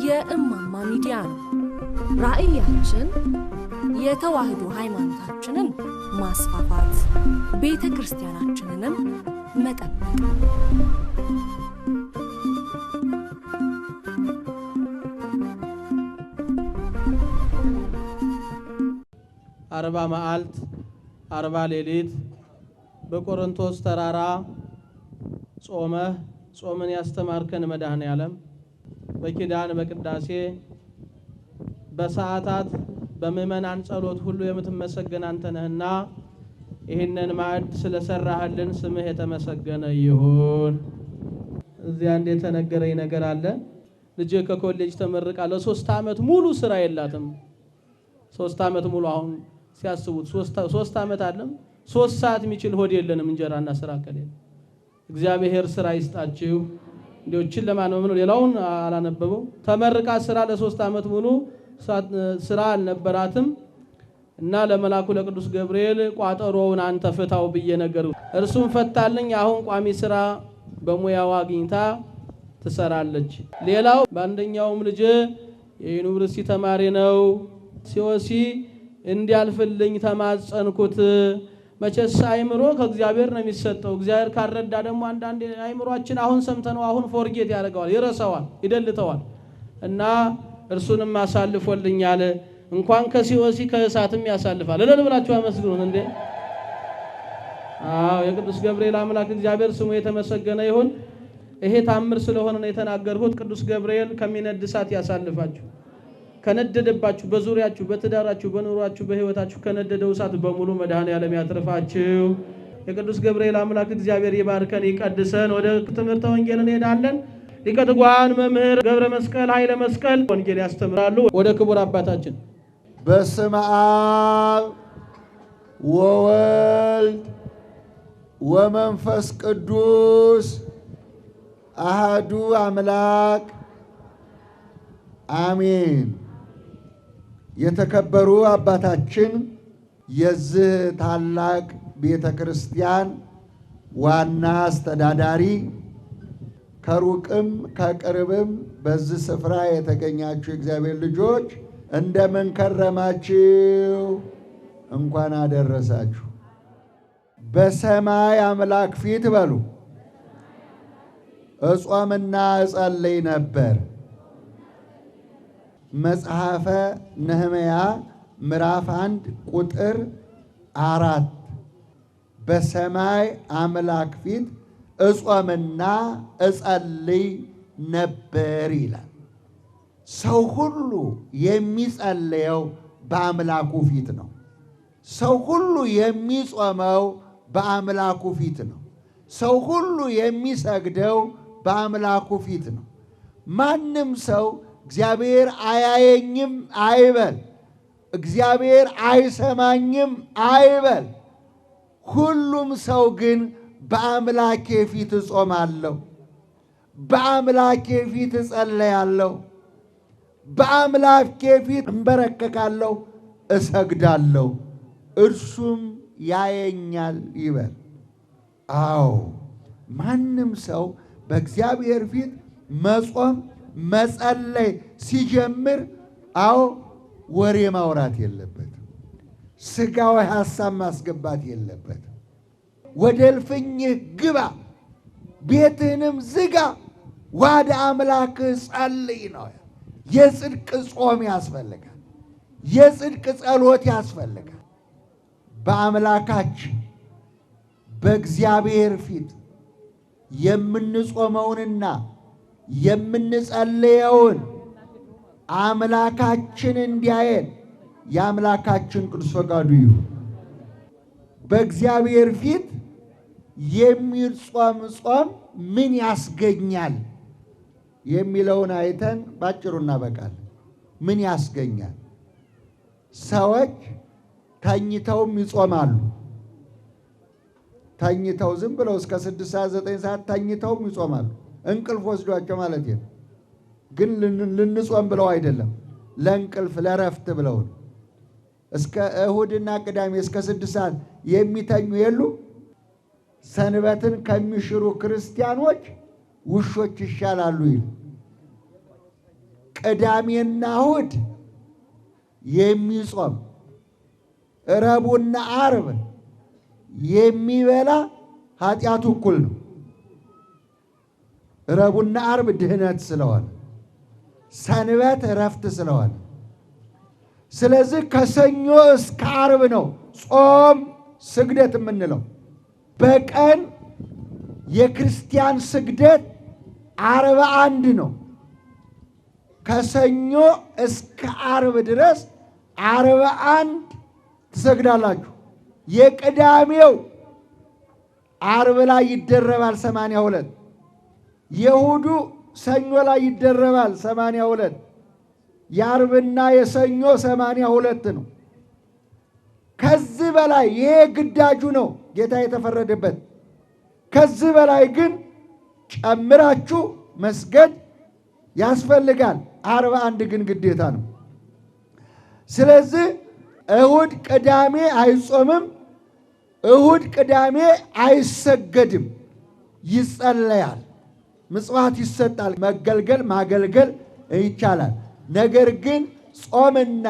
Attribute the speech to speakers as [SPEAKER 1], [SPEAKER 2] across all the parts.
[SPEAKER 1] የእማማ ሚዲያ ነው። ራዕያችን የተዋህዶ ሃይማኖታችንን ማስፋፋት፣ ቤተ ክርስቲያናችንንም መጠበቅ።
[SPEAKER 2] አርባ መዓልት 40 ሌሊት በቆሮንቶስ ተራራ ጾምን ያስተማርከን መድኃኔ ዓለም በኪዳን በቅዳሴ በሰዓታት በምእመናን ጸሎት ሁሉ የምትመሰገን አንተ ነህና ይህንን ማዕድ ስለሰራህልን ስምህ የተመሰገነ ይሁን። እዚያ እንደ ተነገረኝ ነገር አለ። ልጄ ከኮሌጅ ተመርቃ ለ3 ዓመት ሙሉ ስራ የላትም። 3 ዓመት ሙሉ አሁን ሲያስቡት 3 ዓመት አይደለም 3 ሰዓት የሚችል ሆድ የለንም እንጀራና ስራ ከሌለ። እግዚአብሔር ስራ ይስጣችሁ። እንዲዎችን ለማንበብ ነው፣ ሌላውን አላነበበው። ተመርቃ ስራ ለ3 ዓመት ሙሉ ስራ አልነበራትም እና ለመላኩ ለቅዱስ ገብርኤል ቋጠሮውን አንተ ፍታው ብዬ ነገር እርሱም ፈታልኝ። አሁን ቋሚ ስራ በሙያዋ አግኝታ ትሰራለች። ሌላው በአንደኛውም ልጅ የዩኒቨርሲቲ ተማሪ ነው። ሲኦሲ እንዲያልፍልኝ ተማጸንኩት። መቼስ አይምሮ ከእግዚአብሔር ነው የሚሰጠው። እግዚአብሔር ካረዳ ደግሞ አንዳንድ አይምሮአችን አሁን ሰምተነው አሁን ፎርጌት ያደርገዋል፣ ይረሳዋል፣ ይደልተዋል እና እርሱንም አሳልፎልኛል። እንኳን ከሲኦሲ ከእሳትም ያሳልፋል። እልል ብላችሁ አመስግኑት እንዴ! አዎ የቅዱስ ገብርኤል አምላክ እግዚአብሔር ስሙ የተመሰገነ ይሁን። ይሄ ታምር ስለሆነ ነው የተናገርኩት። ቅዱስ ገብርኤል ከሚነድ እሳት ያሳልፋችሁ። ከነደደባችሁ በዙሪያችሁ በትዳራችሁ በኑሯችሁ በህይወታችሁ ከነደደው እሳት በሙሉ መድኃኔ ዓለም ያትርፋችሁ። የቅዱስ ገብርኤል አምላክ እግዚአብሔር ይባርከን ይቀድሰን። ወደ ትምህርተ ወንጌል እንሄዳለን። ሊቀ ትጉሃን መምህር ገብረ መስቀል ኃይለ መስቀል ወንጌል ያስተምራሉ። ወደ ክቡር አባታችን።
[SPEAKER 3] በስመ አብ ወወልድ ወመንፈስ ቅዱስ አሐዱ አምላክ አሜን። የተከበሩ አባታችን የዚህ ታላቅ ቤተ ክርስቲያን ዋና አስተዳዳሪ፣ ከሩቅም ከቅርብም በዚህ ስፍራ የተገኛችሁ እግዚአብሔር ልጆች እንደምን ከረማችሁ? እንኳን አደረሳችሁ። በሰማይ አምላክ ፊት በሉ እጾምና እጸልይ ነበር። መጽሐፈ ነህምያ ምዕራፍ 1 ቁጥር 4 በሰማይ አምላክ ፊት እጾምና እጸልይ ነበር ይላል። ሰው ሁሉ የሚጸልየው በአምላኩ ፊት ነው። ሰው ሁሉ የሚጾመው በአምላኩ ፊት ነው። ሰው ሁሉ የሚሰግደው በአምላኩ ፊት ነው። ማንም ሰው እግዚአብሔር አያየኝም አይበል፣ እግዚአብሔር አይሰማኝም አይበል። ሁሉም ሰው ግን በአምላኬ ፊት እጾማለሁ፣ በአምላኬ ፊት እጸለያለሁ፣ በአምላኬ ፊት እንበረከካለሁ፣ እሰግዳለሁ፣ እርሱም ያየኛል ይበል። አዎ ማንም ሰው በእግዚአብሔር ፊት መጾም መጸለይ ሲጀምር አዎ ወሬ ማውራት የለበትም። ስጋዊ ሐሳብ ማስገባት የለበትም። ወደ እልፍኝህ ግባ፣ ቤትህንም ዝጋ፣ ወደ አምላክህ ጸልይ ነው። የጽድቅ ጾም ያስፈልጋል። የጽድቅ ጸሎት ያስፈልጋል። በአምላካችን በእግዚአብሔር ፊት የምንጾመውንና የምንጸልየውን አምላካችን እንዲያየን የአምላካችን ቅዱስ ፈቃዱ ይሁን። በእግዚአብሔር ፊት የሚጾም ጾም ምን ያስገኛል የሚለውን አይተን ባጭሩ እናበቃለን። ምን ያስገኛል? ሰዎች ተኝተውም ይጾማሉ፣ ተኝተው ዝም ብለው እስከ 6 ሰዓት 9 ሰዓት ተኝተውም ይጾማሉ። እንቅልፍ ወስዷቸው ማለት ነው። ግን ልንጾም ብለው አይደለም፣ ለእንቅልፍ ለረፍት ብለው እስከ እሁድና ቅዳሜ እስከ 6 ሰዓት የሚተኙ የሉ። ሰንበትን ከሚሽሩ ክርስቲያኖች ውሾች ይሻላሉ ይል። ቅዳሜና እሁድ የሚጾም ረቡዕና ዓርብ የሚበላ ኃጢአቱ እኩል ነው። ረቡዕና ዓርብ ድህነት ስለሆነ፣ ሰንበት እረፍት ስለሆነ፣ ስለዚህ ከሰኞ እስከ ዓርብ ነው ጾም ስግደት የምንለው። በቀን የክርስቲያን ስግደት 41 ነው። ከሰኞ እስከ ዓርብ ድረስ 41 ትሰግዳላችሁ። የቅዳሜው ዓርብ ላይ ይደረባል 82፣ የእሁዱ ሰኞ ላይ ይደረባል 82፣ የዓርብና የሰኞ 82 ነው። ከዚህ በላይ ይሄ ግዳጁ ነው ጌታ የተፈረደበት። ከዚህ በላይ ግን ጨምራችሁ መስገድ ያስፈልጋል። 41 ግን ግዴታ ነው። ስለዚህ እሁድ ቅዳሜ አይጾምም፣ እሁድ ቅዳሜ አይሰገድም፣ ይጸለያል፣ ምጽዋት ይሰጣል፣ መገልገል ማገልገል ይቻላል። ነገር ግን ጾምና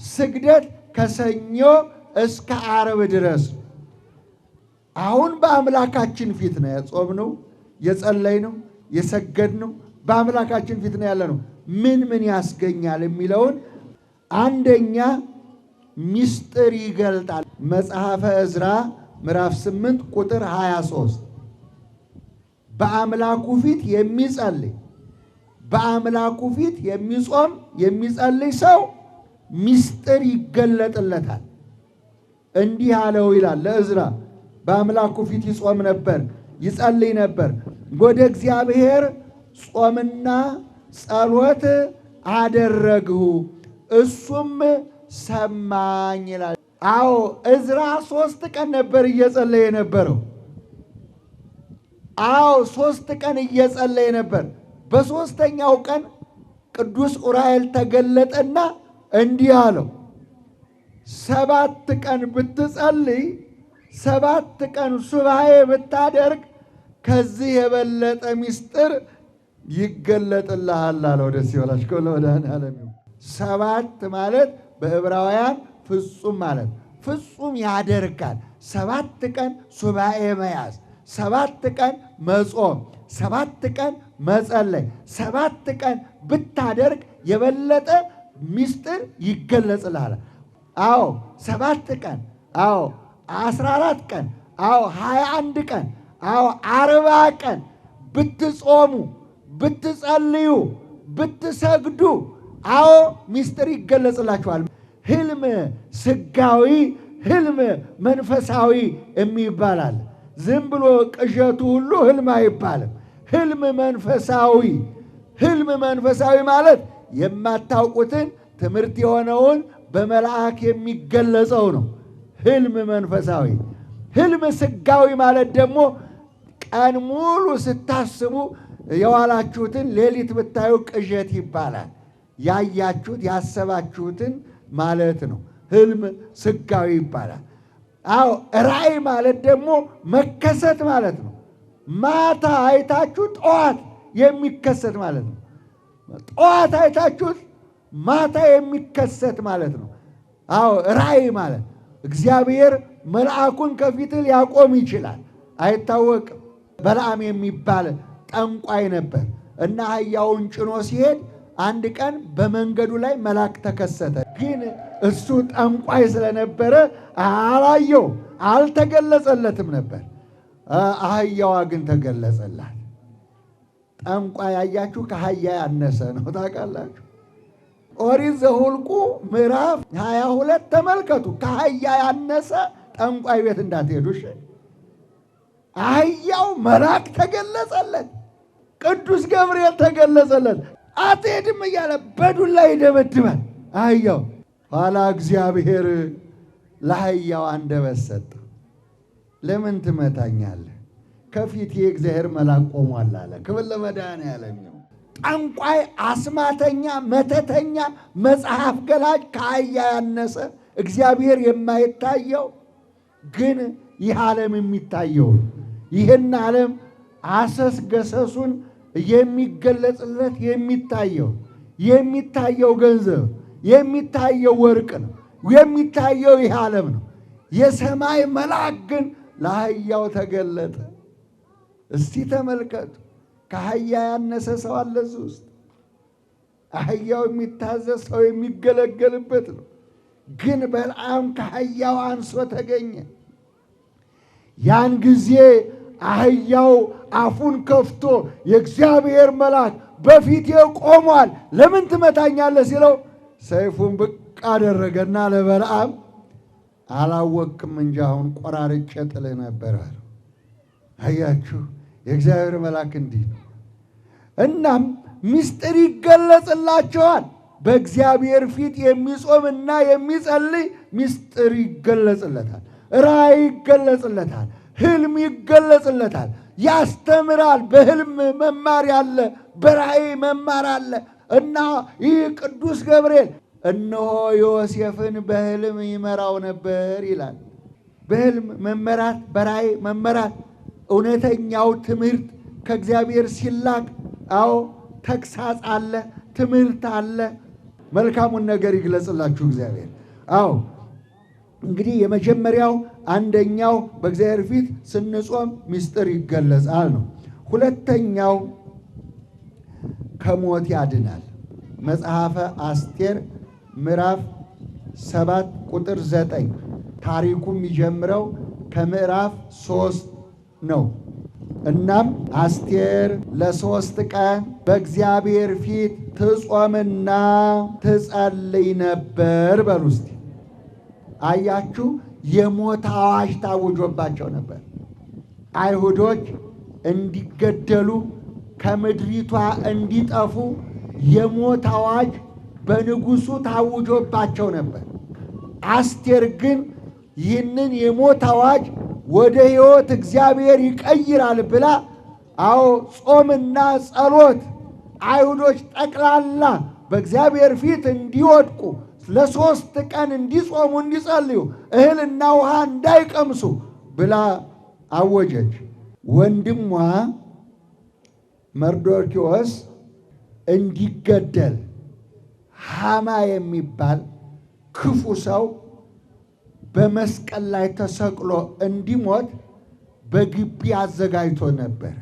[SPEAKER 3] ስግደት ከሰኞ እስከ ዓርብ ድረስ። አሁን በአምላካችን ፊት ነው የጾምነው፣ የጸለይነው፣ የሰገድነው። በአምላካችን ፊት ነው ያለነው። ምን ምን ያስገኛል የሚለውን አንደኛ ምስጢር ይገልጣል። መጽሐፈ ዕዝራ ምዕራፍ 8 ቁጥር 23 በአምላኩ ፊት የሚጸልይ በአምላኩ ፊት የሚጾም የሚጸልይ ሰው ምስጢር ይገለጥለታል። እንዲህ አለው ይላል ለዕዝራ። በአምላኩ ፊት ይጾም ነበር፣ ይጸልይ ነበር። ወደ እግዚአብሔር ጾምና ጸሎት አደረግሁ፣ እሱም ሰማኝ ይላል። አዎ ዕዝራ 3 ቀን ነበር እየጸለየ ነበረው። አዎ 3 ቀን እየጸለየ ነበር። በሦስተኛው ቀን ቅዱስ ዑራኤል ተገለጠና እንዲህ አለው፣ 7 ቀን ብትጸልይ፣ 7 ቀን ሱባኤ ብታደርግ ከዚህ የበለጠ ምስጢር ይገለጥልሃል አለው። ደስ ይበላችሁ ለመድኃኔዓለም። 7 ማለት በዕብራውያን ፍጹም ማለት ፍጹም ያደርጋል። 7 ቀን ሱባኤ መያዝ፣ 7 ቀን መጾም፣ 7 ቀን መጸለይ፣ 7 ቀን ብታደርግ የበለጠ ምስጢር ይገለጽልሃል። አዎ 7 ቀን፣ አዎ 14 ቀን፣ አዎ 21 ቀን፣ አዎ 40 ቀን ብትጾሙ፣ ብትጸልዩ፣ ብትሰግዱ፣ አዎ ምስጢር ይገለጽላችኋል። ህልም ስጋዊ፣ ህልም መንፈሳዊ የሚባላል። ዝም ብሎ ቅዠቱ ሁሉ ህልም አይባልም። ህልም መንፈሳዊ፣ ህልም መንፈሳዊ ማለት የማታውቁትን ትምህርት የሆነውን በመልአክ የሚገለጸው ነው። ህልም መንፈሳዊ። ህልም ስጋዊ ማለት ደግሞ ቀን ሙሉ ስታስቡ የዋላችሁትን ሌሊት ብታዩ ቅዠት ይባላል። ያያችሁት ያሰባችሁትን ማለት ነው። ህልም ስጋዊ ይባላል። አዎ ራእይ ማለት ደግሞ መከሰት ማለት ነው። ማታ አይታችሁ ጠዋት የሚከሰት ማለት ነው። ጠዋት አይታችሁት ማታ የሚከሰት ማለት ነው። አዎ ራእይ ማለት እግዚአብሔር መልአኩን ከፊት ሊያቆም ይችላል፣ አይታወቅም። በለዓም የሚባል ጠንቋይ ነበር እና አህያውን ጭኖ ሲሄድ አንድ ቀን በመንገዱ ላይ መልአክ ተከሰተ። ግን እሱ ጠንቋይ ስለነበረ አላየው፣ አልተገለጸለትም ነበር። አህያዋ ግን ተገለጸላት። ጠንቋይ ያያችሁ ከአህያ ያነሰ ነው፣ ታውቃላችሁ። ኦሪት ዘኍልቍ ምዕራፍ 22 ተመልከቱ። ከአህያ ያነሰ ጠንቋይ ቤት እንዳትሄዱ። አህያው መልአክ ተገለጸለት፣ ቅዱስ ገብርኤል ተገለጸለት። አትሄድም እያለ በዱላ ይደበድባል አህያው። ኋላ እግዚአብሔር ለአህያው አንደበት ሰጠ። ለምን ትመታኛለህ? ከፊት የእግዚአብሔር መልአክ ቆሟል አለ። ክብር ለመድኃኔዓለም ይሁን። ጠንቋይ፣ አስማተኛ፣ መተተኛ፣ መጽሐፍ ገላጭ ከአህያ ያነሰ እግዚአብሔር የማይታየው ግን ይህ ዓለም የሚታየው ይህን ዓለም አሰስ ገሰሱን የሚገለጽለት የሚታየው ገንዘብ የሚታየው ወርቅ ነው። የሚታየው ይህ ዓለም ነው። የሰማይ መልአክ ግን ለአህያው ተገለጠ። እስቲ ተመልከቱ። ከአህያ ያነሰ ሰው አለ እዚህ ውስጥ? አህያው የሚታዘዝ ሰው የሚገለገልበት ነው። ግን በለዓም ከአህያው አንሶ ተገኘ። ያን ጊዜ አህያው አፉን ከፍቶ የእግዚአብሔር መልአክ በፊቴ ቆሟል፣ ለምን ትመታኛለህ ሲለው ሰይፉን ብቅ አደረገና ለበለዓም አላወቅም እንጂ አሁን ቆራርጬ ጥልህ ነበር አለው። አያችሁ፣ የእግዚአብሔር መልአክ እንዲህ ነው። እናም ምስጢር ይገለጽላቸዋል። በእግዚአብሔር ፊት የሚጾምና የሚጸልይ ምስጢር ይገለጽለታል፣ ራእይ ይገለጽለታል፣ ህልም ይገለጽለታል። ያስተምራል። በህልም መማር ያለ፣ በራእይ መማር አለ እና ይህ ቅዱስ ገብርኤል እነሆ ዮሴፍን በህልም ይመራው ነበር ይላል። በህልም መመራት፣ በራእይ መመራት እውነተኛው ትምህርት ከእግዚአብሔር ሲላክ፣ አዎ ተግሳጽ አለ፣ ትምህርት አለ። መልካሙን ነገር ይግለጽላችሁ እግዚአብሔር። አዎ እንግዲህ የመጀመሪያው አንደኛው በእግዚአብሔር ፊት ስንጾም ምስጢር ይገለጻል ነው። ሁለተኛው ከሞት ያድናል። መጽሐፈ አስቴር ምዕራፍ 7 ቁጥር 9 ታሪኩ የሚጀምረው ከምዕራፍ 3 ነው። እናም አስቴር ለ3 ቀን በእግዚአብሔር ፊት ትጾምና ትጸልይ ነበር። በሉ እስቲ አያችሁ፣ የሞት አዋጅ ታውጆባቸው ነበር። አይሁዶች እንዲገደሉ ከምድሪቷ እንዲጠፉ የሞት አዋጅ በንጉሡ ታውጆባቸው ነበር። አስቴር ግን ይህንን የሞት አዋጅ ወደ ሕይወት እግዚአብሔር ይቀይራል ብላ፣ አዎ ጾምና ጸሎት አይሁዶች ጠቅላላ በእግዚአብሔር ፊት እንዲወድቁ ለ3 ቀን እንዲጾሙ እንዲጸልዩ እህልና ውሃ እንዳይቀምሱ ብላ አወጀች። ወንድሟ መርዶክዮስ እንዲገደል ሐማ የሚባል ክፉ ሰው በመስቀል ላይ ተሰቅሎ እንዲሞት በግቢ አዘጋጅቶ ነበር።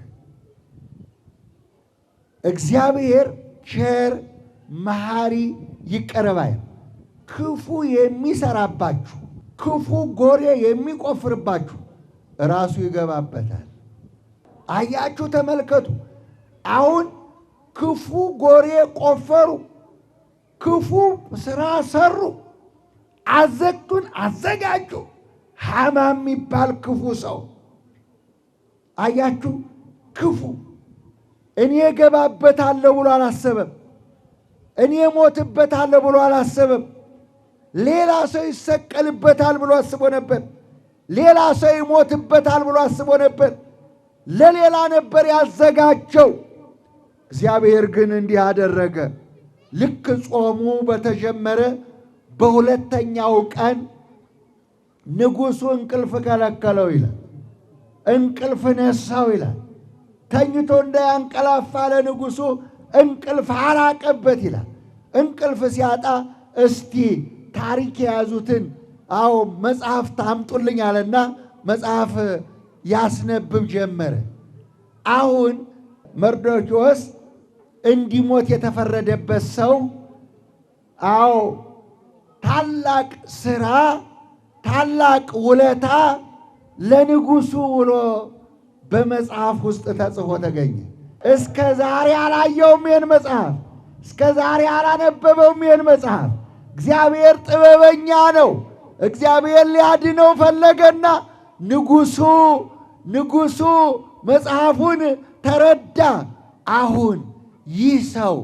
[SPEAKER 3] እግዚአብሔር ቸር መሐሪ ይቅር ባይ፣ ክፉ የሚሰራባችሁ ክፉ ጎሬ የሚቆፍርባችሁ ራሱ ይገባበታል። አያችሁ፣ ተመልከቱ። አሁን ክፉ ጎሬ ቆፈሩ፣ ክፉ ስራ ሰሩ፣ አዘግቱን አዘጋጁ። ሐማ የሚባል ክፉ ሰው አያችሁ፣ ክፉ እኔ ገባበታለሁ ብሎ አላሰበም። እኔ ሞትበታለሁ ብሎ አላሰበም። ሌላ ሰው ይሰቀልበታል ብሎ አስቦ ነበር። ሌላ ሰው ይሞትበታል ብሎ አስቦ ነበር። ለሌላ ነበር ያዘጋጀው። እግዚአብሔር ግን እንዲህ አደረገ። ልክ ጾሙ በተጀመረ በሁለተኛው ቀን ንጉሡ እንቅልፍ ከለከለው ይላል። እንቅልፍ ነሳው ይላል። ተኝቶ እንዳያንቀላፋ ለንጉሡ እንቅልፍ አራቀበት ይላል። እንቅልፍ ሲያጣ እስቲ ታሪክ የያዙትን አዎ መጽሐፍ ታምጡልኝ አለና መጽሐፍ ያስነብብ ጀመረ። አሁን መርዶክዮስ እንዲሞት የተፈረደበት ሰው አዎ ታላቅ ሥራ ታላቅ ውለታ ለንጉሡ ውሎ በመጽሐፍ ውስጥ ተጽፎ ተገኘ። እስከ ዛሬ አላየውም ይህን መጽሐፍ፣ እስከ ዛሬ አላነበበውም ይህን መጽሐፍ። እግዚአብሔር ጥበበኛ ነው። እግዚአብሔር ሊያድነው ፈለገና ንጉሡ መጽሐፉን ተረዳ። አሁን ይህ ሰው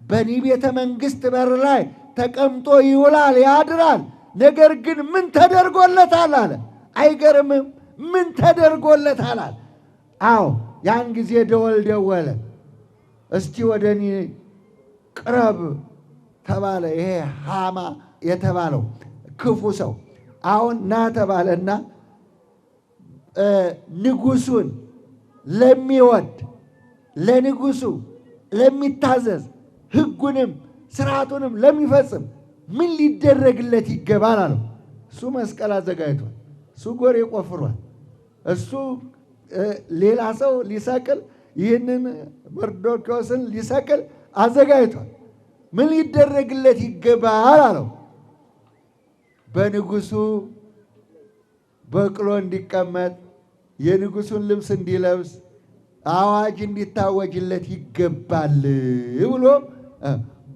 [SPEAKER 3] በእኔ ቤተ መንግሥት በር ላይ ተቀምጦ ይውላል ያድራል፣ ነገር ግን ምን ተደርጎለታል አለ። አይገርምም? ምን ተደርጎለታል? አዎ ያን ጊዜ ደወል ደወለ። እስቲ ወደ እኔ ቅረብ ተባለ። ይሄ ሃማ የተባለው ክፉ ሰው አሁን ና ተባለና ንጉሱን ለሚወድ ለንጉሱ ለሚታዘዝ ሕጉንም ስርዓቱንም ለሚፈጽም ምን ሊደረግለት ይገባል አለው። እሱ መስቀል አዘጋጅቷል። እሱ ጎሬ ቆፍሯል። እሱ ሌላ ሰው ሊሰቅል ይህንን መርዶክዮስን ሊሰቅል አዘጋጅቷል። ምን ሊደረግለት ይገባል አለው። በንጉሱ በቅሎ እንዲቀመጥ የንጉሱን ልብስ እንዲለብስ አዋጅ እንዲታወጅለት ይገባል ብሎ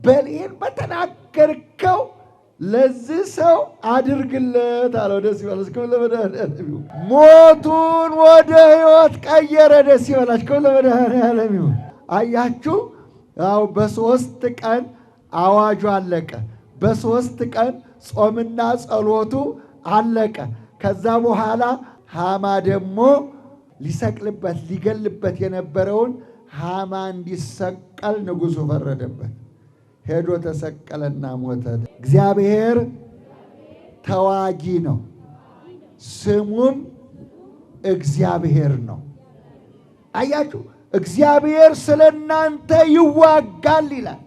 [SPEAKER 3] በሌን በተናገርከው ለዚህ ሰው አድርግለት አለው። ደስ ይበላችሁ ለመድኃኔዓለም። ሞቱን ወደ ሕይወት ቀየረ። ደስ ይበላችሁ ለመድኃኔዓለም። አያችሁ፣ ያው በ3 ቀን አዋጁ አለቀ። በ3 ቀን ጾምና ጸሎቱ አለቀ። ከዛ በኋላ ሃማ ደግሞ ሊሰቅልበት ሊገልበት የነበረውን ሃማ እንዲሰቀል ንጉሡ ፈረደበት። ሄዶ ተሰቀለና ሞተ። እግዚአብሔር ተዋጊ ነው፣ ስሙም እግዚአብሔር ነው። አያችሁ፣ እግዚአብሔር ስለ እናንተ ይዋጋል ይላል።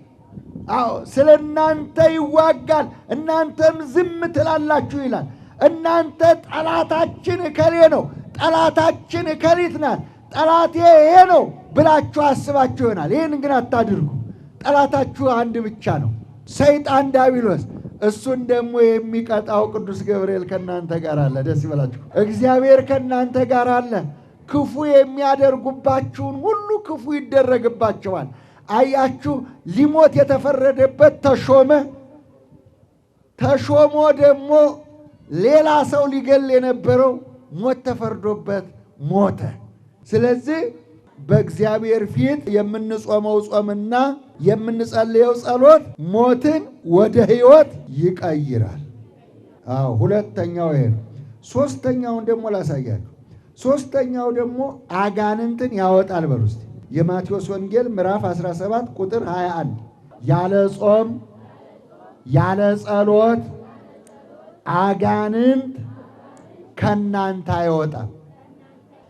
[SPEAKER 3] አዎ ስለ እናንተ ይዋጋል፣ እናንተም ዝም ትላላችሁ ይላል። እናንተ ጠላታችን እከሌ ነው፣ ጠላታችን እከሊት ናት፣ ጠላቴ ይሄ ነው ብላችሁ አስባችሁ ይሆናል። ይህን ግን አታድርጉ። ጠላታችሁ አንድ ብቻ ነው፣ ሰይጣን ዲያብሎስ። እሱን ደግሞ የሚቀጣው ቅዱስ ገብርኤል ከእናንተ ጋር አለ። ደስ ይበላችሁ። እግዚአብሔር ከእናንተ ጋር አለ። ክፉ የሚያደርጉባችሁን ሁሉ ክፉ ይደረግባቸዋል። አያችሁ፣ ሊሞት የተፈረደበት ተሾመ። ተሾሞ ደግሞ ሌላ ሰው ሊገል የነበረው ሞት ተፈርዶበት ሞተ። ስለዚህ በእግዚአብሔር ፊት የምንጾመው ጾምና የምንጸልየው ጸሎት ሞትን ወደ ሕይወት ይቀይራል። አዎ ሁለተኛው ይሄ ነው። ሶስተኛውን ደግሞ ላሳያችሁ። ሶስተኛው ደግሞ አጋንንትን ያወጣል። በሉ እስቲ የማቴዎስ ወንጌል ምዕራፍ 17 ቁጥር 21 ያለ ጾም ያለ ጸሎት አጋንንት ከናንተ አይወጣም።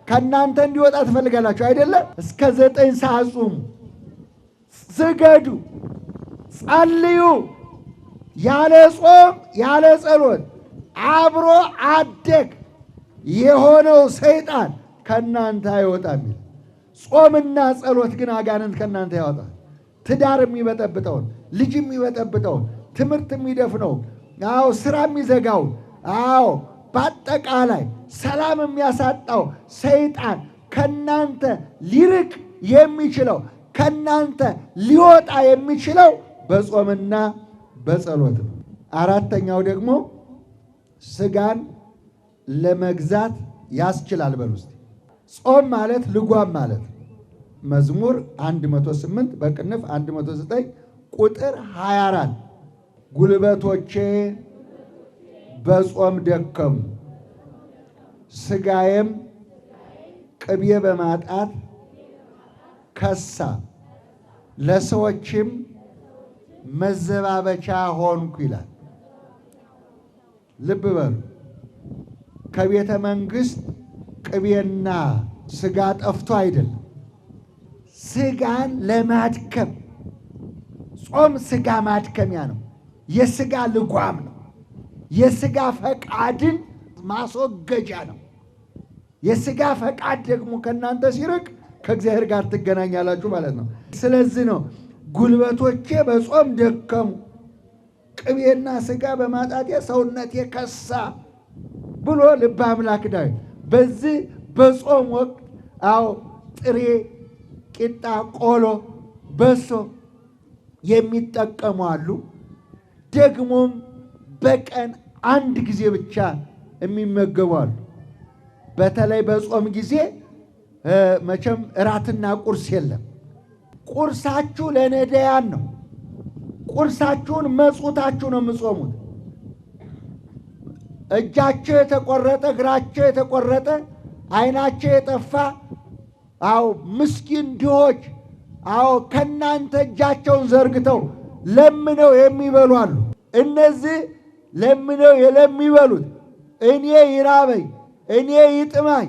[SPEAKER 3] ከናንተ እንዲወጣ ትፈልጋላችሁ አይደለም? እስከ 9 ሰዓት ጹሙ፣ ስገዱ፣ ጸልዩ። ያለ ጾም ያለ ጸሎት አብሮ አደግ የሆነው ሰይጣን ከናንተ አይወጣም። ጾምና ጸሎት ግን አጋንንት ከናንተ ያወጣል። ትዳር የሚበጠብጠውን፣ ልጅ የሚበጠብጠውን፣ ትምህርት የሚደፍነውን፣ አዎ ስራ የሚዘጋውን፣ አዎ በአጠቃላይ ሰላም የሚያሳጣው ሰይጣን ከናንተ ሊርቅ የሚችለው ከናንተ ሊወጣ የሚችለው በጾምና በጸሎት ነው። አራተኛው ደግሞ ስጋን ለመግዛት ያስችላል። በሉ እስቲ ጾም ማለት ልጓም ማለት መዝሙር 108 በቅንፍ 109 ቁጥር 24 ጉልበቶቼ በጾም ደከሙ፣ ስጋዬም ቅቤ በማጣት ከሳ፣ ለሰዎችም መዘባበቻ ሆንኩ ይላል። ልብ በሉ። ከቤተ መንግሥት ቅቤና ስጋ ጠፍቶ አይደለም፣ ስጋን ለማድከም። ጾም ስጋ ማድከሚያ ነው፣ የስጋ ልጓም ነው፣ የስጋ ፈቃድን ማስወገጃ ነው። የስጋ ፈቃድ ደግሞ ከእናንተ ሲርቅ ከእግዚአብሔር ጋር ትገናኛላችሁ ማለት ነው። ስለዚህ ነው ጉልበቶቼ በጾም ደከሙ፣ ቅቤና ስጋ በማጣቴ ሰውነቴ ከሳ ብሎ ልበ አምላክ ዳዊት በዚህ በጾም ወቅት አዎ ጥሬ ቂጣ፣ ቆሎ፣ በሶ የሚጠቀሙ አሉ። ደግሞም በቀን አንድ ጊዜ ብቻ የሚመገቡ አሉ። በተለይ በጾም ጊዜ መቼም እራትና ቁርስ የለም። ቁርሳችሁ ለነዳያን ነው። ቁርሳችሁን መጽውታችሁ ነው የምጾሙት። እጃቸው የተቆረጠ እግራቸው የተቆረጠ ዓይናቸው የጠፋ አዎ ምስኪን ድሆች አዎ ከናንተ እጃቸውን ዘርግተው ለምነው የሚበሉ አሉ። እነዚህ ለምነው ለሚበሉት እኔ ይራበኝ እኔ ይጥማኝ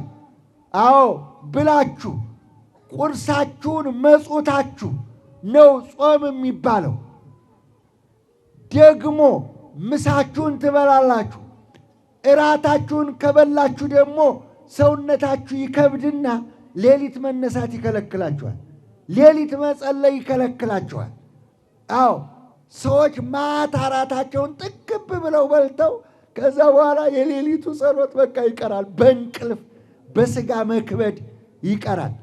[SPEAKER 3] አዎ ብላችሁ ቁርሳችሁን መጾታችሁ ነው ጾም የሚባለው። ደግሞ ምሳችሁን ትበላላችሁ። እራታችሁን ከበላችሁ ደግሞ ሰውነታችሁ ይከብድና ሌሊት መነሳት ይከለክላችኋል። ሌሊት መጸለይ ይከለክላችኋል። አዎ ሰዎች ማታ እራታቸውን ጥግብ ብለው በልተው ከዛ በኋላ የሌሊቱ ጸሎት በቃ ይቀራል። በእንቅልፍ በስጋ መክበድ ይቀራል።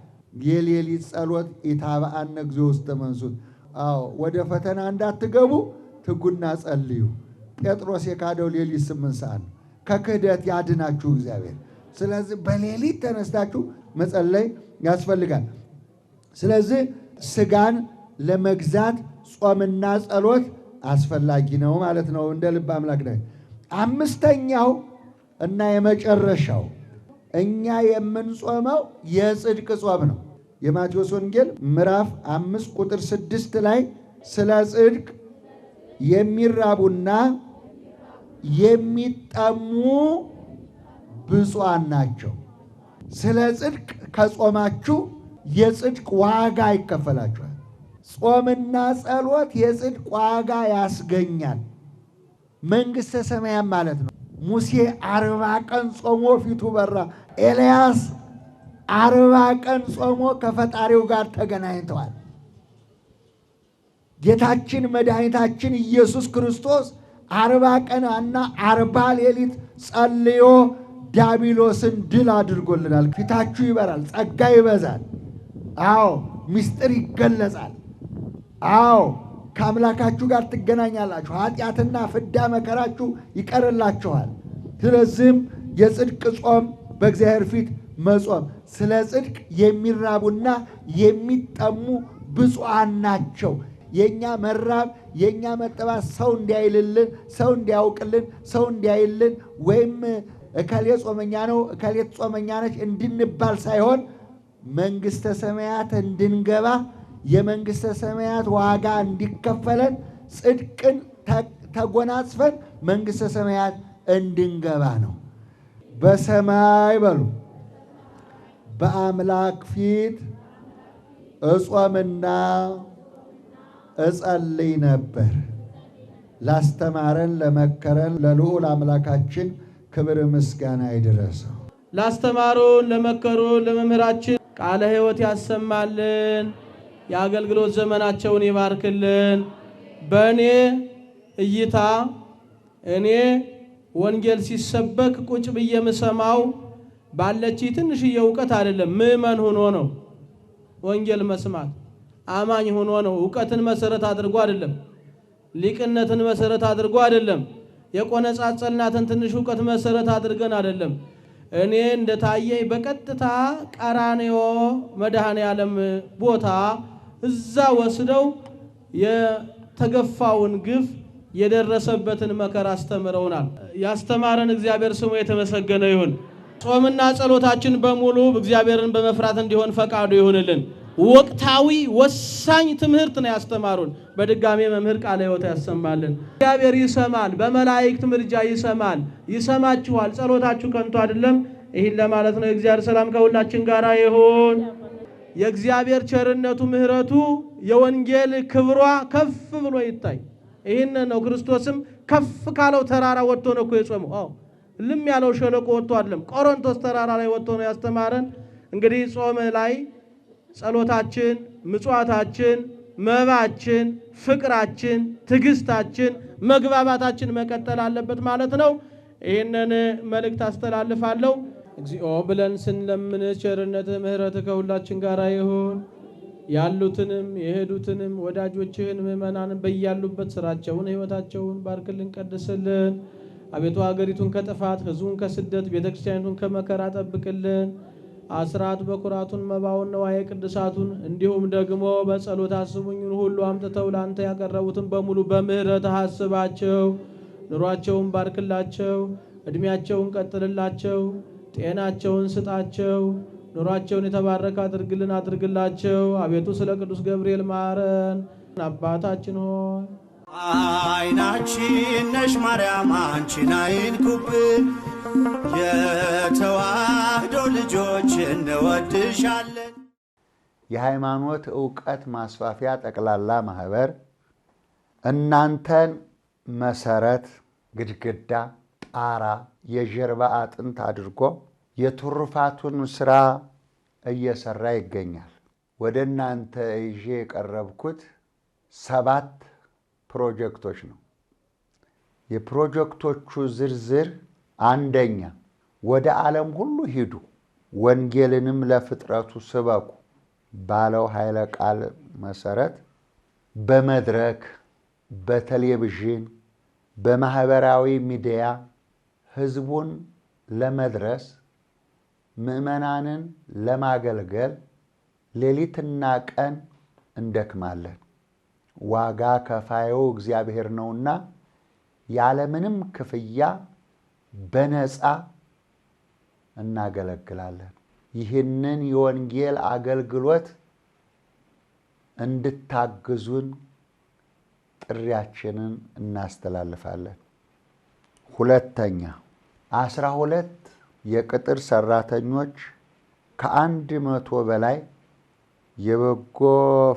[SPEAKER 3] የሌሊት ጸሎት ኢታብአነ እግዚኦ ውስተ መንሱት። አዎ ወደ ፈተና እንዳትገቡ ትጉና ጸልዩ። ጴጥሮስ የካደው ሌሊት 8 ሰዓት ነው። ከክህደት ያድናችሁ እግዚአብሔር። ስለዚህ በሌሊት ተነስታችሁ መጸለይ ያስፈልጋል። ስለዚህ ስጋን ለመግዛት ጾምና ጸሎት አስፈላጊ ነው ማለት ነው። እንደ ልብ አምላክ ላይ አምስተኛው እና የመጨረሻው እኛ የምንጾመው የጽድቅ ጾም ነው። የማቴዎስ ወንጌል ምዕራፍ 5 ቁጥር 6 ላይ ስለ ጽድቅ የሚራቡና የሚጠሙ ብፁዓን ናቸው። ስለ ጽድቅ ከጾማችሁ የጽድቅ ዋጋ ይከፈላችኋል። ጾምና ጸሎት የጽድቅ ዋጋ ያስገኛል። መንግሥተ ሰማያት ማለት ነው። ሙሴ 40 ቀን ጾሞ ፊቱ በራ። ኤልያስ 40 ቀን ጾሞ ከፈጣሪው ጋር ተገናኝተዋል። ጌታችን መድኃኒታችን ኢየሱስ ክርስቶስ 40 ቀን እና 40 ሌሊት ጸልዮ ዲያብሎስን ድል አድርጎልናል። ፊታችሁ ይበራል፣ ጸጋ ይበዛል። አዎ ምስጢር ይገለጻል። አዎ ከአምላካችሁ ጋር ትገናኛላችሁ። ኃጢአትና ፍዳ መከራችሁ ይቀርላችኋል። ስለዚህም የጽድቅ ጾም በእግዚአብሔር ፊት መጾም ስለ ጽድቅ የሚራቡና የሚጠሙ ብፁዓን ናቸው። የኛ መራብ የኛ መጠባት ሰው እንዲያይልልን ሰው እንዲያውቅልን ሰው እንዲያይልን ወይም እከሌ ጾመኛ ነው እከሌት ጾመኛ ነች እንድንባል ሳይሆን መንግሥተ ሰማያት እንድንገባ የመንግሥተ ሰማያት ዋጋ እንዲከፈለን ጽድቅን ተጎናጽፈን መንግሥተ ሰማያት እንድንገባ ነው። በሰማይ በሉ በአምላክ ፊት እጾምና እጸልይ ነበር። ላስተማረን ለመከረን ለልዑል አምላካችን ክብር ምስጋና ይድረሰው።
[SPEAKER 2] ላስተማሩን ለመከሩን ለመምህራችን ቃለ ሕይወት ያሰማልን። የአገልግሎት ዘመናቸውን ይባርክልን። በእኔ እይታ እኔ ወንጌል ሲሰበክ ቁጭ ብዬ የምሰማው ባለች ትንሽዬ እውቀት አይደለም። ምዕመን ሆኖ ነው ወንጌል መስማት። አማኝ ሆኖ ነው። እውቀትን መሰረት አድርጎ አይደለም። ሊቅነትን መሰረት አድርጎ አይደለም። የቆነጻጸልናትን ትንሽ እውቀት መሰረት አድርገን አይደለም። እኔ እንደታየኝ በቀጥታ ቀራንዮ መድኃኔ ዓለም ቦታ እዛ ወስደው የተገፋውን ግፍ የደረሰበትን መከራ አስተምረውናል። ያስተማረን እግዚአብሔር ስሙ የተመሰገነ ይሁን። ጾምና ጸሎታችን በሙሉ እግዚአብሔርን በመፍራት እንዲሆን ፈቃዱ ይሁንልን። ወቅታዊ ወሳኝ ትምህርት ነው ያስተማሩን። በድጋሜ መምህር ቃለ ሕይወት ያሰማልን። እግዚአብሔር ይሰማል፣ በመላእክት ምልጃ ይሰማል፣ ይሰማችኋል። ጸሎታችሁ ከንቱ አይደለም። ይህን ለማለት ነው። የእግዚአብሔር ሰላም ከሁላችን ጋር ይሁን። የእግዚአብሔር ቸርነቱ ምሕረቱ የወንጌል ክብሯ ከፍ ብሎ ይታይ። ይህን ነው ክርስቶስም ከፍ ካለው ተራራ ወጥቶ ነው እኮ የጾመው። ልም ያለው ሸለቆ ወጥቶ አይደለም፣ ቆሮንቶስ ተራራ ላይ ወጥቶ ነው ያስተማረን። እንግዲህ ጾም ላይ ጸሎታችን፣ ምጽዋታችን፣ መባችን፣ ፍቅራችን፣ ትዕግስታችን፣ መግባባታችን መቀጠል አለበት ማለት ነው። ይህንን መልእክት አስተላልፋለሁ። እግዚኦ ብለን ስንለምን ቸርነትህ ምሕረትህ ከሁላችን ጋር ይሁን። ያሉትንም የሄዱትንም ወዳጆችህን ምእመናንን በያሉበት ስራቸውን ሕይወታቸውን ባርክልን፣ ቀድስልን። አቤቱ ሀገሪቱን ከጥፋት ሕዝቡን ከስደት ቤተክርስቲያኒቱን ከመከራ ጠብቅልን። አስራት በኩራቱን መባውን ነዋየ ቅድሳቱን እንዲሁም ደግሞ በጸሎት አስቡኝን ሁሉ አምጥተው ለአንተ ያቀረቡትን በሙሉ በምህረት አስባቸው። ኑሯቸውን ባርክላቸው፣ እድሜያቸውን ቀጥልላቸው። ጤናቸውን ስጣቸው። ኑሯቸውን የተባረከ አድርግላቸው። አቤቱ ስለ ቅዱስ ገብርኤል ማረን። አባታችን ሆይ
[SPEAKER 4] አይናችን ነሽ ማርያም አንቺን አይንኩብን፣ የተዋህዶ ልጆች እንወድሻለን።
[SPEAKER 3] የሃይማኖት ዕውቀት ማስፋፊያ ጠቅላላ ማህበር እናንተን መሰረት፣ ግድግዳ፣ ጣራ፣ የጀርባ አጥንት አድርጎ የትሩፋቱን ስራ እየሰራ ይገኛል። ወደ እናንተ ይዤ የቀረብኩት 7 ፕሮጀክቶች ነው። የፕሮጀክቶቹ ዝርዝር፣ አንደኛ ወደ ዓለም ሁሉ ሂዱ ወንጌልንም ለፍጥረቱ ስበኩ ባለው ኃይለ ቃል መሰረት በመድረክ፣ በቴሌቪዥን፣ በማህበራዊ ሚዲያ ህዝቡን ለመድረስ ምዕመናንን ለማገልገል ሌሊትና ቀን እንደክማለን። ዋጋ ከፋዩ እግዚአብሔር ነውና ያለምንም ክፍያ በነፃ እናገለግላለን። ይህንን የወንጌል አገልግሎት እንድታግዙን ጥሪያችንን እናስተላልፋለን። ሁለተኛ 12 የቅጥር ሰራተኞች ከ100 በላይ የበጎ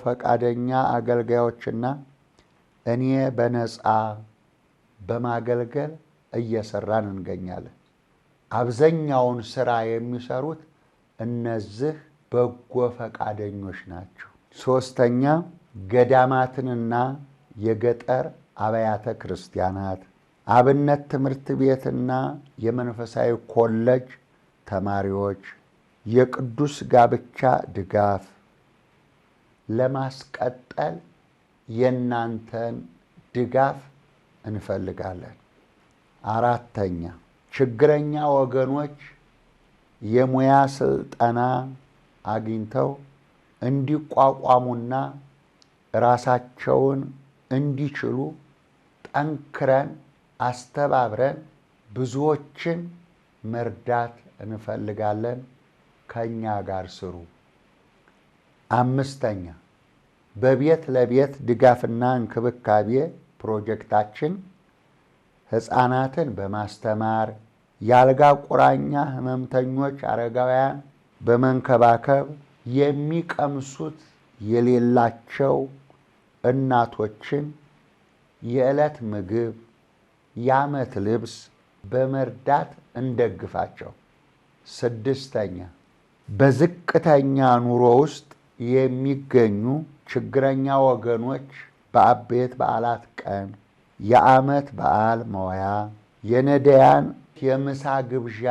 [SPEAKER 3] ፈቃደኛ አገልጋዮችና እኔ በነፃ በማገልገል እየሰራን እንገኛለን። አብዛኛውን ስራ የሚሰሩት እነዚህ በጎ ፈቃደኞች ናቸው። ሶስተኛ ገዳማትንና የገጠር አብያተ ክርስቲያናት፣ አብነት ትምህርት ቤትና የመንፈሳዊ ኮሌጅ ተማሪዎች የቅዱስ ጋብቻ ድጋፍ ለማስቀጠል የናንተን ድጋፍ እንፈልጋለን። አራተኛ ችግረኛ ወገኖች የሙያ ስልጠና አግኝተው እንዲቋቋሙና ራሳቸውን እንዲችሉ ጠንክረን አስተባብረን ብዙዎችን መርዳት እንፈልጋለን። ከኛ ጋር ስሩ። አምስተኛ በቤት ለቤት ድጋፍና እንክብካቤ ፕሮጀክታችን ሕፃናትን በማስተማር የአልጋ ቁራኛ ህመምተኞች አረጋውያን በመንከባከብ የሚቀምሱት የሌላቸው እናቶችን የዕለት ምግብ፣ የዓመት ልብስ በመርዳት እንደግፋቸው። ስድስተኛ በዝቅተኛ ኑሮ ውስጥ የሚገኙ ችግረኛ ወገኖች በአበይት በዓላት ቀን የዓመት በዓል መዋያ፣ የነዳያን የምሳ ግብዣ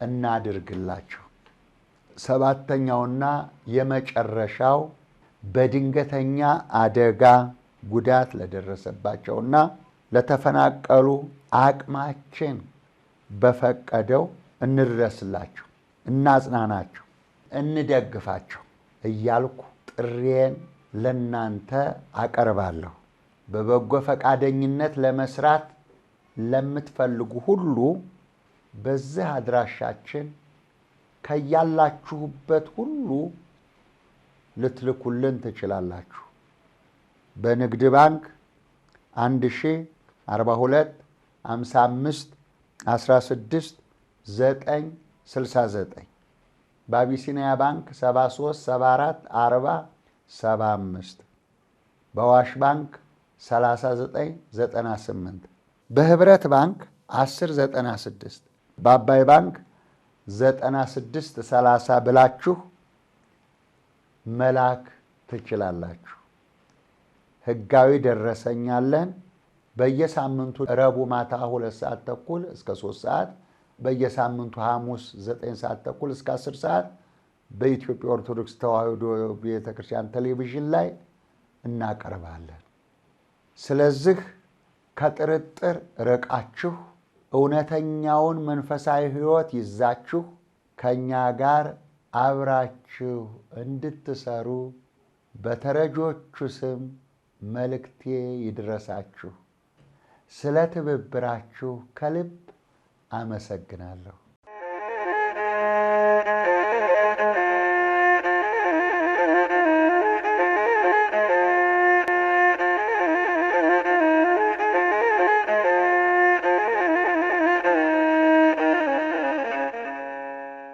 [SPEAKER 3] እናድርግላቸው። ሰባተኛውና የመጨረሻው በድንገተኛ አደጋ ጉዳት ለደረሰባቸውና ለተፈናቀሉ አቅማችን በፈቀደው እንድረስላቸው፣ እናጽናናቸው፣ እንደግፋቸው እያልኩ ጥሬን ለናንተ አቀርባለሁ። በበጎ ፈቃደኝነት ለመስራት ለምትፈልጉ ሁሉ በዚህ አድራሻችን ከያላችሁበት ሁሉ ልትልኩልን ትችላላችሁ። በንግድ ባንክ 1042 55 16 969 በአቢሲኒያ ባንክ 73 74 40 75 በዋሽ ባንክ 3998 በህብረት ባንክ 1096 በአባይ ባንክ 9630 ብላችሁ መላክ ትችላላችሁ። ህጋዊ ደረሰኛለን። በየሳምንቱ ረቡዕ ማታ 2 ሰዓት ተኩል እስከ 3 ሰዓት፣ በየሳምንቱ ሐሙስ 9 ሰዓት ተኩል እስከ 10 ሰዓት በኢትዮጵያ ኦርቶዶክስ ተዋሕዶ ቤተክርስቲያን ቴሌቪዥን ላይ እናቀርባለን። ስለዚህ ከጥርጥር ርቃችሁ እውነተኛውን መንፈሳዊ ህይወት ይዛችሁ ከኛ ጋር አብራችሁ እንድትሰሩ በተረጆቹ ስም መልእክቴ ይድረሳችሁ። ስለ ትብብራችሁ ከልብ አመሰግናለሁ።